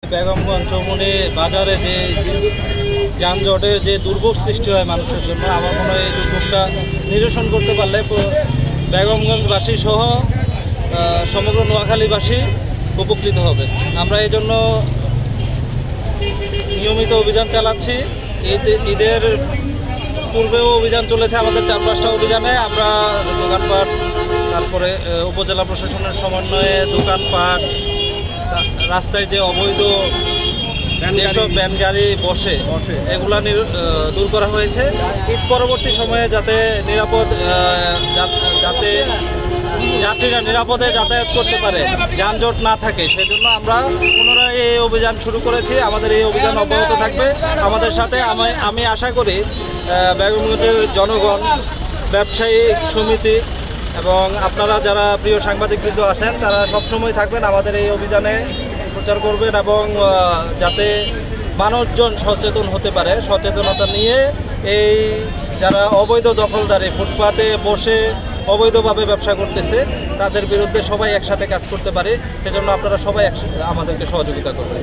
বেগমগঞ্জ চৌমুহনী বাজারে যে যানজটের যে দুর্ভোগ সৃষ্টি হয় মানুষের জন্য, আমার মনে হয় এই দুর্ভোগটা নিরসন করতে পারলে বেগমগঞ্জবাসী সহ সমগ্র নোয়াখালীবাসী উপকৃত হবে। আমরা এই জন্য নিয়মিত অভিযান চালাচ্ছি। ঈদের পূর্বেও অভিযান চলেছে আমাদের 4-5টা অভিযানে। আমরা দোকানপাট, তারপরে উপজেলা প্রশাসনের সমন্বয়ে দোকানপাট, রাস্তায় যে অবৈধ যেসব ভ্যান গাড়ি বসে এগুলা দূর করা হয়েছে। ঈদ পরবর্তী সময়ে যাতে যাত্রীরা নিরাপদে যাতায়াত করতে পারে, যানজট না থাকে, সেজন্য আমরা পুনরায় এই অভিযান শুরু করেছি। আমাদের এই অভিযান অব্যাহত থাকবে। আমাদের সাথে আমি আশা করি বেগমগঞ্জের জনগণ, ব্যবসায়ী সমিতি এবং আপনারা যারা প্রিয় সাংবাদিকবৃন্দ আছেন তারা সবসময় থাকবেন, আমাদের এই অভিযানে প্রচার করবেন এবং যাতে মানুষজন সচেতন হতে পারে, সচেতনতা নিয়ে এই যারা অবৈধ দখলদারি ফুটপাতে বসে অবৈধভাবে ব্যবসা করতেছে তাদের বিরুদ্ধে সবাই একসাথে কাজ করতে পারে। সেজন্য আপনারা সবাই আমাদেরকে সহযোগিতা করবেন।